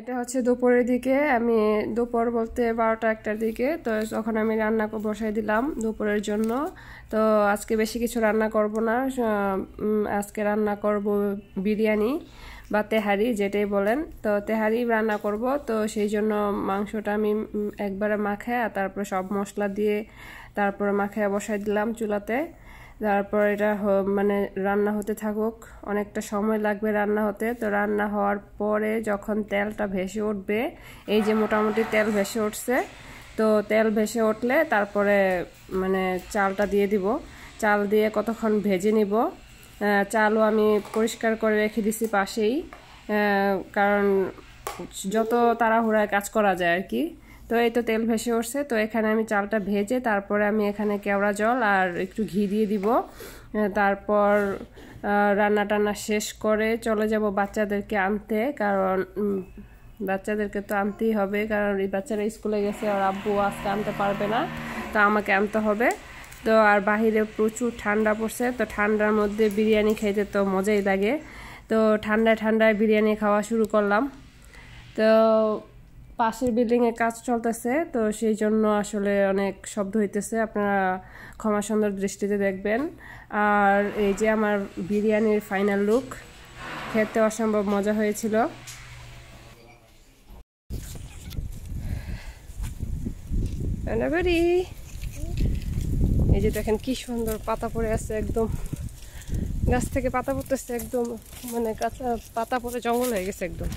এটা হচ্ছে দুপুরের দিকে, আমি দুপুর বলতে 12টা-1টার দিকে। তো তখন আমি রান্না বসাই দিলাম দুপুরের জন্য। তো আজকে বেশি কিছু রান্না করব না, আজকে রান্না করব বিরিয়ানি বা তেহারি যেটাই বলেন। তো তেহারি রান্না করব, তো সেই জন্য মাংসটা আমি একবারে মাখায় তারপরে সব মশলা দিয়ে তারপরে মাখায় বসাই দিলাম চুলাতে। তারপর এটা মানে রান্না হতে থাকুক, অনেকটা সময় লাগবে রান্না হতে। তো রান্না হওয়ার পরে যখন তেলটা ভেসে উঠবে, এই যে মোটামুটি তেল ভেসে উঠছে, তো তেল ভেসে উঠলে তারপরে মানে চালটা দিয়ে দিব। চাল দিয়ে কতক্ষণ ভেজে নিব। চালও আমি পরিষ্কার করে রেখে দিছি পাশেই, কারণ যত তাড়াহুড়ায় কাজ করা যায় আর কি। তো এই তো তেল ভেসে উঠছে, তো এখানে আমি চালটা ভেজে তারপরে আমি এখানে কেওড়া জল আর একটু ঘি দিয়ে দিব। তারপর রান্না টান্না শেষ করে চলে যাব বাচ্চাদেরকে আনতে, কারণ বাচ্চাদেরকে তো আনতেই হবে, কারণ এই বাচ্চারা স্কুলে গেছে আর আব্বু আজকে আনতে পারবে না, তো আমাকে আনতে হবে। তো আর বাহিরে প্রচুর ঠান্ডা পড়ছে, তো ঠান্ডার মধ্যে বিরিয়ানি খেতে তো মজাই লাগে। তো ঠান্ডায় ঠান্ডায় বিরিয়ানি খাওয়া শুরু করলাম। তো পাশের বিল্ডিংয়ে কাজ চলতেছে, তো সেই জন্য আসলে অনেক শব্দ হইতেছে, আপনারা ক্ষমা সুন্দর দৃষ্টিতে দেখবেন। আর এই যে আমার বিরিয়ানির ফাইনাল লুক, খেতে অসম্ভব মজা হয়েছিল। এই যে দেখেন কি সুন্দর পাতা পড়ে আছে, একদম গাছ থেকে পাতা পড়তেছে, একদম মানে কাঁচা পাতা পড়ে জঙ্গল হয়ে গেছে একদম।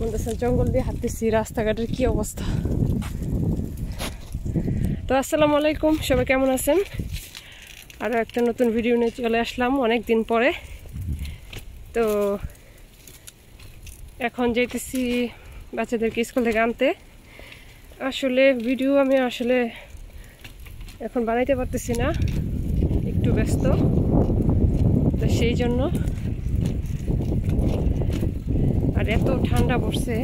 বলতেছে জঙ্গল দিয়ে হাঁটতেছি, রাস্তাঘাটের কি অবস্থা। তো আসসালামু আলাইকুম, সবাই কেমন আছেন? আরও একটা নতুন ভিডিও নিয়ে চলে আসলাম অনেক দিন পরে। তো এখন যেতেছি বাচ্চাদেরকে স্কুল থেকে আনতে। আসলে ভিডিও আমি আসলে এখন বানাইতে পারতেছি না, একটু ব্যস্ত, তো সেই জন্য। আর এত ঠান্ডা পড়ছে,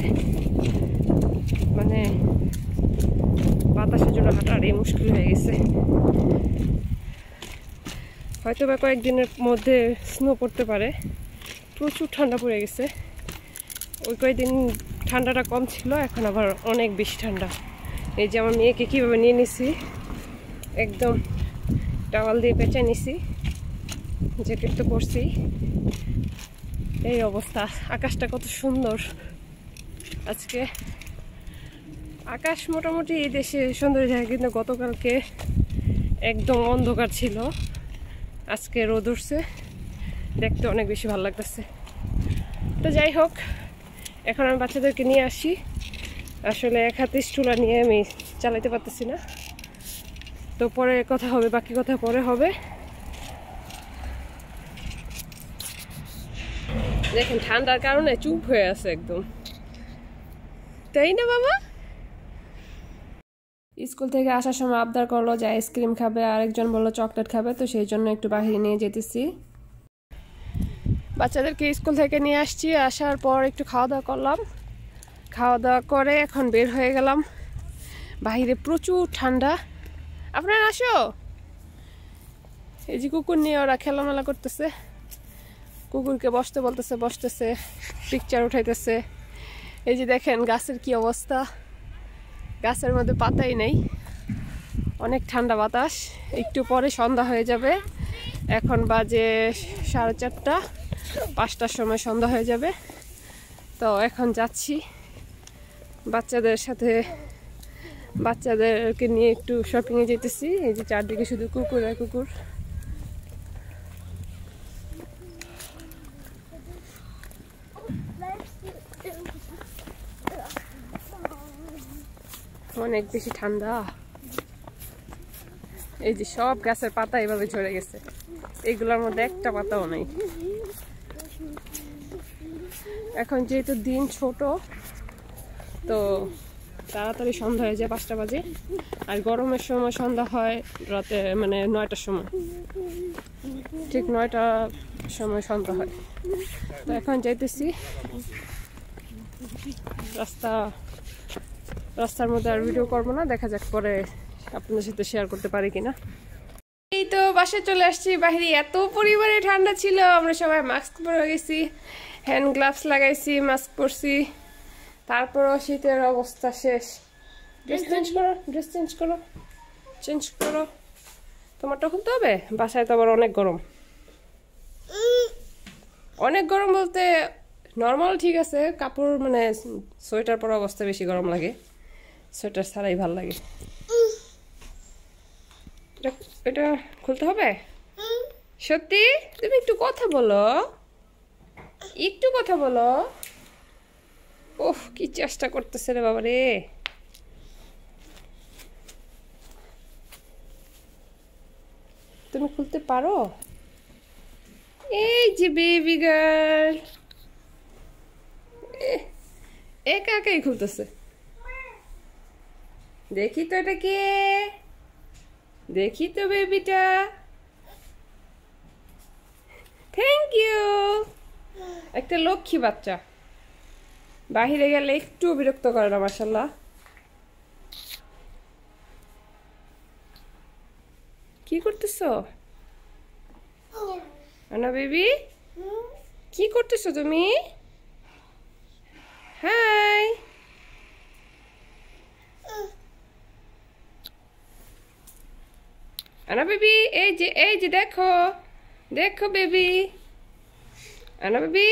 মানে বাতাসের জন্য হাঁটারই মুশকিল হয়ে গেছে। হয়তো বা কয়েকদিনের মধ্যে স্নো পড়তে পারে, প্রচুর ঠান্ডা পড়ে গেছে। ওই কয়েকদিন ঠান্ডাটা কম ছিল, এখন আবার অনেক বেশি ঠান্ডা। এই যে আমার মেয়েকে কীভাবে নিয়ে নিছি, একদম টাওয়াল দিয়ে পেঁচায় নিছি, জ্যাকেট তো পরছি। এই অবস্থা। আকাশটা কত সুন্দর আজকে। আকাশ মোটামুটি এই দেশে সুন্দর যায়, কিন্তু গতকালকে একদম অন্ধকার ছিল, আজকে রোদ উঠছে, দেখতে অনেক বেশি ভালো লাগতেছে। তো যাই হোক, এখন আমি বাচ্চাদেরকে নিয়ে আসি। আসলে এক হাতে স্টুলা নিয়ে আমি চালাইতে পারতেছি না, তো পরে কথা হবে, বাকি কথা পরে হবে। দেখেন ঠান্ডার কারণে চুপ হয়ে আছে একদম, তাই না বাবা? স্কুল থেকে আসার সময় আবদার করলো যে আইসক্রিম খাবে, আরেকজন বললো চকলেট খাবে, তো সেই জন্য একটু বাহিরে নিয়ে যেতেছি। বাচ্চাদেরকে স্কুল থেকে নিয়ে আসছি, আসার পর একটু খাওয়া দাওয়া করলাম। খাওয়া দাওয়া করে এখন বের হয়ে গেলাম। বাহিরে প্রচুর ঠান্ডা। আপনারা আসো। এই যে কুকুর নিয়ে ওরা খেলামেলা করতেছে, কুকুরকে বসতে বলতেছে, বসতেছে, পিকচার উঠাইতেছে। এই যে দেখেন গাছের কি অবস্থা, গাছের মধ্যে পাতাই নেই, অনেক ঠান্ডা বাতাস। একটু পরে সন্ধ্যা হয়ে যাবে, এখন বাজে 4:30, 5টার সময় সন্ধ্যা হয়ে যাবে। তো এখন যাচ্ছি বাচ্চাদের সাথে, বাচ্চাদেরকে নিয়ে একটু শপিংয়ে যেতেছি। এই যে চারদিকে শুধু কুকুর আর কুকুর। অনেক বেশি ঠান্ডা। এই যে সব গাছের পাতা এভাবে ঝরে গেছে, এগুলোর মধ্যে একটা পাতাও নেই। এখন যেহেতু দিন ছোট, তো তাড়াতাড়ি সন্ধ্যা হয়ে যায়, 5টা বাজে। আর গরমের সময় সন্ধ্যা হয় রাতে, মানে 9টার সময়, ঠিক 9টার সময় সন্ধ্যা হয়। তো এখন যাইতেছি রাস্তার মধ্যে। আর ভিডিও করবো না, দেখা যাক পরে আপনাদের সাথে শেয়ার করতে পারি কিনা। এই তো বাসায় চলে আসছি। বাইরে এত পরিমাণে ঠান্ডা ছিল, আমরা সবাই মাস্ক পরে গেছি, হ্যান্ড গ্লাভস লাগাইছি, মাস্ক পরছি। তারপরও শীতের অবস্থা শেষ। ড্রেস চেঞ্জ করো, ড্রেস চেঞ্জ করো, চেঞ্জ করো। তোমারটা খুলতে হবে, বাসায় তো আবার অনেক গরম। অনেক গরম বলতে নর্মাল ঠিক আছে, কাপড় মানে সোয়েটার পরা অবস্থা বেশি গরম লাগে, সোয়েটার ছাড়াই ভাল লাগে। এটা খুলতে হবে সত্যি? তুমি একটু কথা বলো, একটু কথা বলো। ওহ কি চেষ্টা করতেছে রে বাবা রে। তুমি খুলতে পারো? এই যে বেবি গার্ল একা একাই খুলতেছে। দেখি তো এটা কে, দেখি তো বেবিটা। Thank you. একটা লক্ষ্মী বাচ্চা, বাহিরে গেলে একটু বিরক্ত করে না মাশাআল্লাহ। কি করতেছো আনা বেবি? কি করতেছো তুমি? হাই আনা বেবি, এই যে দেখো, দেখো বেবি, আনা বেবি।